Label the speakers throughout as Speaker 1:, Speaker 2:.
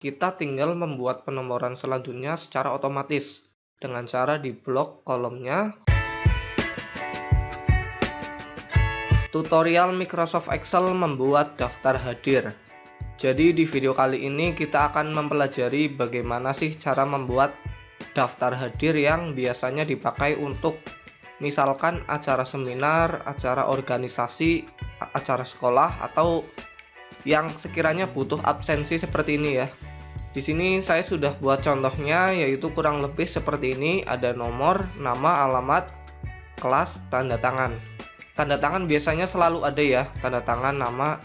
Speaker 1: kita tinggal membuat penomoran selanjutnya secara otomatis dengan cara di blok kolomnya. Tutorial Microsoft Excel membuat daftar hadir. Jadi di video kali ini kita akan mempelajari bagaimana sih cara membuat daftar hadir yang biasanya dipakai untuk misalkan acara seminar, acara organisasi, acara sekolah, atau yang sekiranya butuh absensi seperti ini ya. Di sini saya sudah buat contohnya, yaitu kurang lebih seperti ini. Ada nomor, nama, alamat, kelas, tanda tangan. Tanda tangan biasanya selalu ada ya, tanda tangan, nama.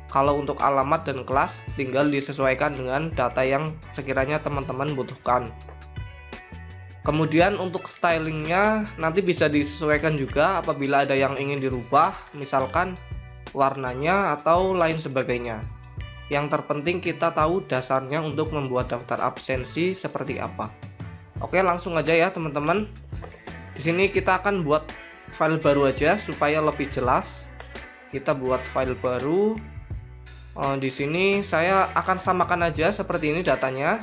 Speaker 1: Kalau untuk alamat dan kelas tinggal disesuaikan dengan data yang sekiranya teman-teman butuhkan. Kemudian untuk stylingnya nanti bisa disesuaikan juga apabila ada yang ingin dirubah, misalkan warnanya atau lain sebagainya. Yang terpenting kita tahu dasarnya untuk membuat daftar absensi seperti apa. Oke, langsung aja ya teman-teman. Di sini kita akan buat file baru aja supaya lebih jelas. Kita buat file baru. Di sini saya akan samakan aja seperti ini datanya.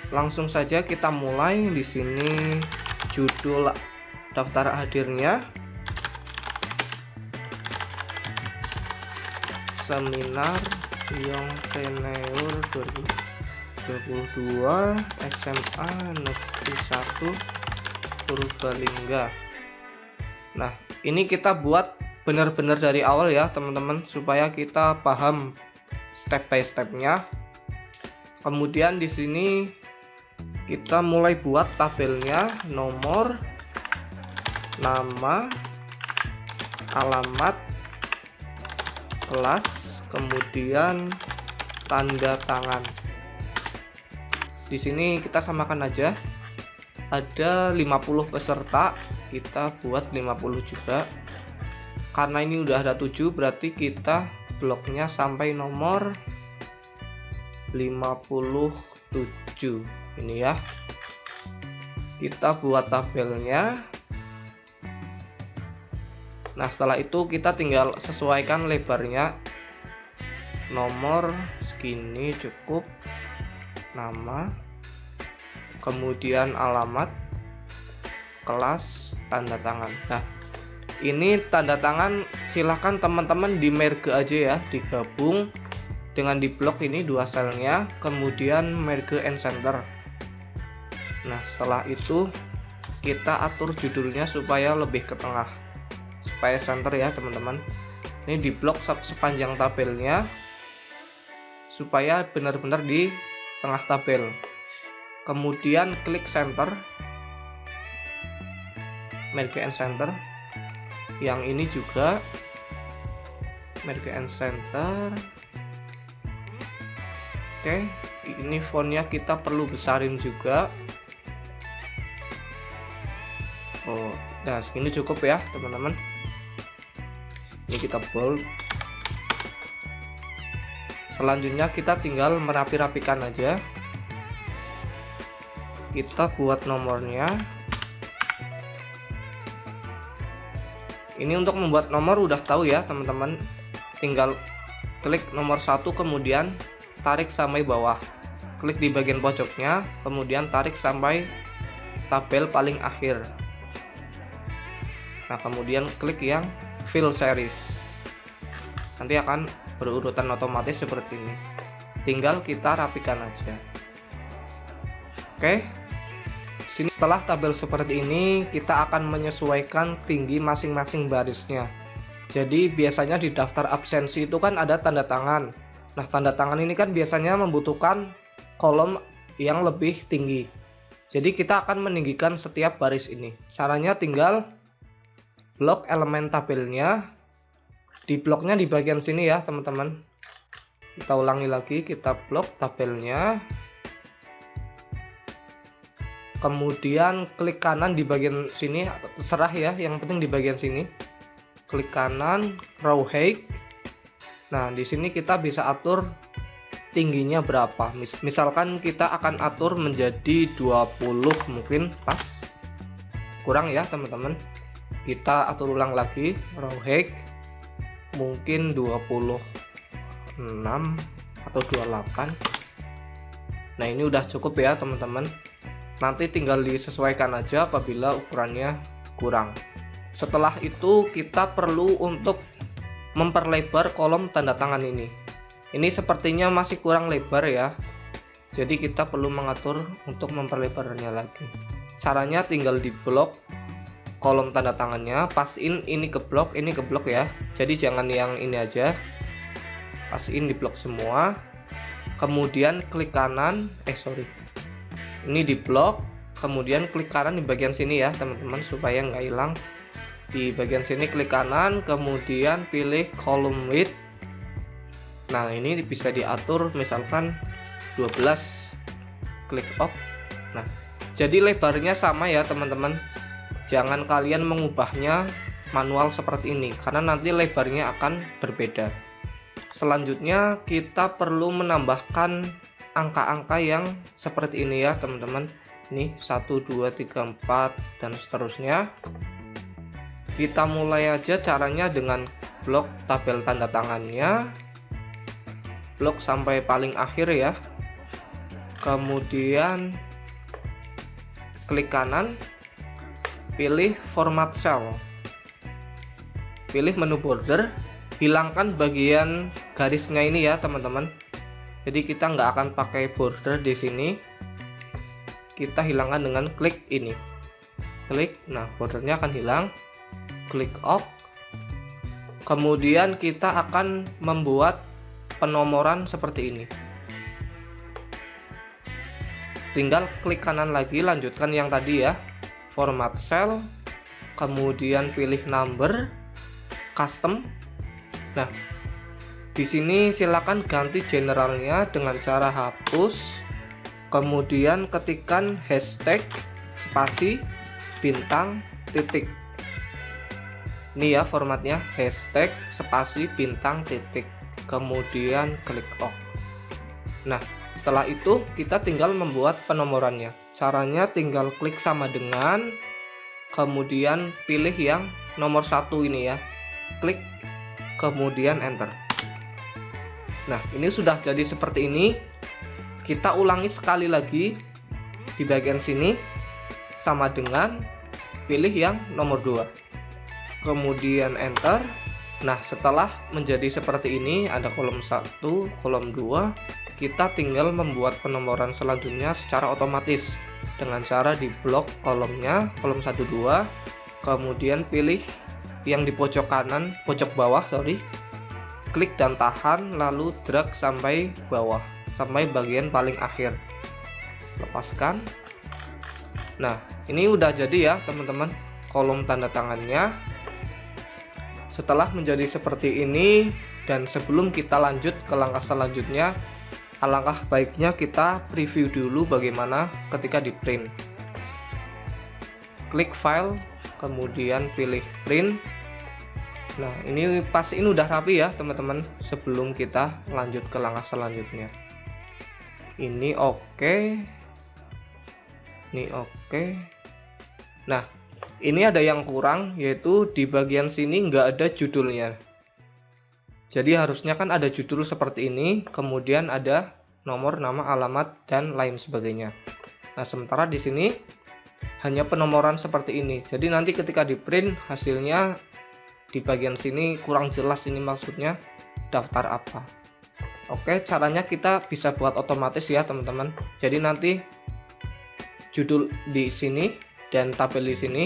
Speaker 1: Langsung saja kita mulai. Di sini judul daftar hadirnya Seminar Young Senior 2022 SMA Negeri 1 Purbalingga. Nah, ini kita buat benar-benar dari awal ya teman-teman, supaya kita paham step by stepnya. Kemudian di sini kita mulai buat tabelnya, nomor, nama, alamat, kelas, kemudian tanda tangan. Di sini kita samakan aja. Ada 50 peserta, kita buat 50 juga. Karena ini udah ada 7, berarti kita bloknya sampai nomor 57. Ini ya. Kita buat tabelnya. Nah, setelah itu kita tinggal sesuaikan lebarnya. Nomor segini cukup, nama, kemudian alamat, kelas, tanda tangan. Nah, ini tanda tangan silahkan teman-teman di merge aja ya, digabung dengan di blok ini dua selnya, kemudian merge and center. Nah, setelah itu kita atur judulnya supaya lebih ke tengah, supaya center ya teman-teman. Ini di blok sepanjang tabelnya supaya benar-benar di tengah tabel. Kemudian klik center, merge and center. Yang ini juga merge and center. Oke, ini fontnya kita perlu besarin juga. Nah segini cukup ya teman-teman. Ini kita bold. Selanjutnya kita tinggal merapi-rapikan aja. Kita buat nomornya. Ini untuk membuat nomor udah tahu ya teman-teman. Tinggal klik nomor 1, kemudian tarik sampai bawah. Klik di bagian pojoknya, kemudian tarik sampai tabel paling akhir. Nah, kemudian klik yang fill series. Nanti akan berurutan otomatis seperti ini. Tinggal kita rapikan aja. Oke. Sini setelah tabel seperti ini, kita akan menyesuaikan tinggi masing-masing barisnya. Jadi biasanya di daftar absensi itu kan ada tanda tangan. Nah, tanda tangan ini kan biasanya membutuhkan kolom yang lebih tinggi. Jadi kita akan meninggikan setiap baris ini. Caranya tinggal blok elemen tabelnya, di bloknya di bagian sini ya teman-teman. Kita ulangi lagi, kita blok tabelnya, kemudian klik kanan di bagian sini, terserah ya, yang penting di bagian sini. Klik kanan, row height. Nah, di sini kita bisa atur tingginya berapa. Misalkan kita akan atur menjadi 20, mungkin pas. Kurang ya teman-teman. Kita atur ulang lagi, row height mungkin 26 atau 28. Nah, ini udah cukup ya teman-teman. Nanti tinggal disesuaikan aja apabila ukurannya kurang. Setelah itu kita perlu untuk memperlebar kolom tanda tangan ini. Ini sepertinya masih kurang lebar ya. Jadi kita perlu mengatur untuk memperlebarnya lagi. Caranya tinggal di blok kolom tanda tangannya, pasin ini ke blok ya. Jadi jangan yang ini aja. Pasin di blok semua. Kemudian klik kanan, ini di blok, kemudian klik kanan di bagian sini ya teman-teman supaya nggak hilang. Di bagian sini klik kanan, kemudian pilih column width. Nah, ini bisa diatur misalkan 12, klik OK. Nah, jadi lebarnya sama ya teman-teman. Jangan kalian mengubahnya manual seperti ini karena nanti lebarnya akan berbeda. Selanjutnya kita perlu menambahkan angka-angka yang seperti ini ya teman-teman. Ini 1, 2, 3, 4 dan seterusnya. Kita mulai aja caranya dengan blok tabel tanda tangannya, blok sampai paling akhir ya. Kemudian klik kanan, pilih format cell, pilih menu border, hilangkan bagian garisnya ini ya teman-teman. Jadi kita nggak akan pakai border di sini, kita hilangkan dengan klik ini, klik. Nah, bordernya akan hilang, klik OK. Kemudian kita akan membuat penomoran seperti ini. Tinggal klik kanan lagi, lanjutkan yang tadi ya, format cell, kemudian pilih number, custom. Nah, di sini silakan ganti generalnya dengan cara hapus, kemudian ketikkan hashtag spasi bintang titik. Ini ya formatnya, hashtag spasi bintang titik, kemudian klik OK. Nah, setelah itu kita tinggal membuat penomorannya. Caranya tinggal klik sama dengan, kemudian pilih yang nomor 1 ini ya, klik, kemudian enter. Nah, ini sudah jadi seperti ini. Kita ulangi sekali lagi di bagian sini sama dengan, pilih yang nomor 2, kemudian enter. Nah, setelah menjadi seperti ini, ada kolom 1, kolom 2, kita tinggal membuat penomoran selanjutnya secara otomatis dengan cara di blok kolomnya, kolom 1, 2, kemudian pilih yang di pojok kanan, pojok bawah, klik dan tahan, lalu drag sampai bawah, sampai bagian paling akhir, lepaskan. Nah, ini udah jadi ya teman-teman kolom tanda tangannya. Setelah menjadi seperti ini, dan sebelum kita lanjut ke langkah selanjutnya, alangkah baiknya kita preview dulu bagaimana ketika di print. Klik file, kemudian pilih print. Nah, ini udah rapi ya teman-teman. Sebelum kita lanjut ke langkah selanjutnya, ini oke, ini oke. Nah, ini ada yang kurang, yaitu di bagian sini nggak ada judulnya. Jadi harusnya kan ada judul seperti ini, kemudian ada nomor, nama, alamat, dan lain sebagainya. Nah, sementara di sini hanya penomoran seperti ini. Jadi nanti ketika di print hasilnya di bagian sini kurang jelas, ini maksudnya daftar apa. Oke, caranya kita bisa buat otomatis ya teman-teman. Jadi nanti judul di sini dan tabel di sini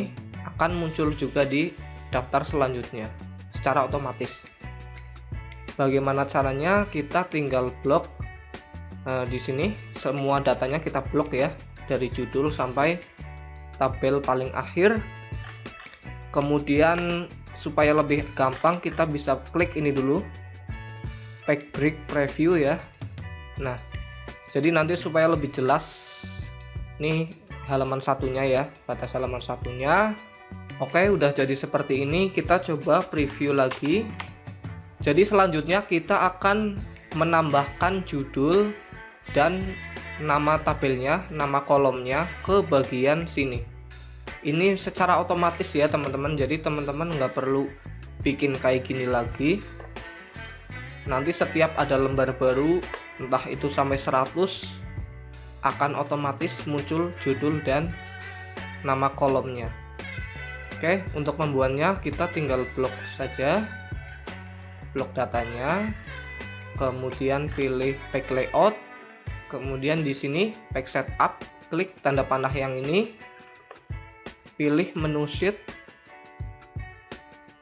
Speaker 1: akan muncul juga di daftar selanjutnya secara otomatis. Bagaimana caranya? Kita tinggal blok di sini semua datanya, kita blok ya dari judul sampai tabel paling akhir. Kemudian supaya lebih gampang kita bisa klik ini dulu, Pack Break Preview ya. Nah, jadi nanti supaya lebih jelas, nih halaman satunya ya, batas halaman satunya. Oke, udah jadi seperti ini. Kita coba preview lagi. Jadi selanjutnya kita akan menambahkan judul dan nama tabelnya, nama kolomnya ke bagian sini. Ini secara otomatis ya teman-teman. Jadi teman-teman nggak perlu bikin kayak gini lagi. Nanti setiap ada lembar baru, entah itu sampai 100, akan otomatis muncul judul dan nama kolomnya. Oke, untuk membuatnya kita tinggal blok saja, blok datanya, kemudian pilih page layout, kemudian di sini page setup, klik tanda panah yang ini, pilih menu sheet,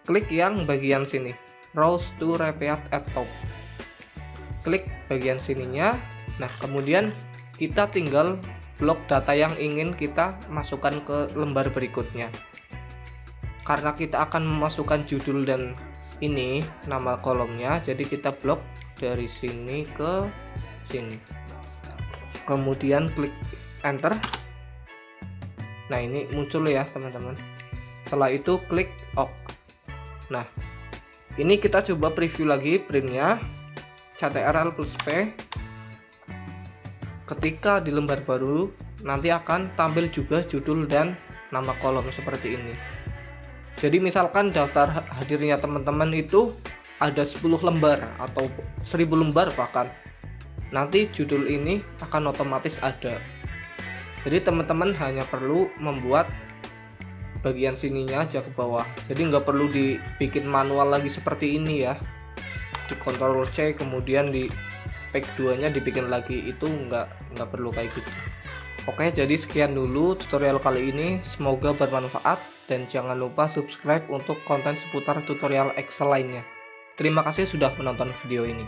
Speaker 1: klik yang bagian sini, browse to repeat at top, klik bagian sininya. Nah, kemudian kita tinggal blok data yang ingin kita masukkan ke lembar berikutnya. Karena kita akan memasukkan judul dan ini nama kolomnya, jadi kita blok dari sini ke sini, kemudian klik enter. Nah, ini muncul ya teman-teman. Setelah itu klik OK. Nah, ini kita coba preview lagi printnya, Ctrl plus P. Ketika di lembar baru nanti akan tampil juga judul dan nama kolom seperti ini. Jadi misalkan daftar hadirnya teman-teman itu ada 10 lembar atau 1000 lembar bahkan, nanti judul ini akan otomatis ada. Jadi teman-teman hanya perlu membuat bagian sininya aja ke bawah, jadi nggak perlu dibikin manual lagi seperti ini ya. Di Ctrl C kemudian di page 2 nya dibikin lagi, itu nggak perlu kayak gitu. Oke, jadi sekian dulu tutorial kali ini, semoga bermanfaat dan jangan lupa subscribe untuk konten seputar tutorial Excel lainnya. Terima kasih sudah menonton video ini.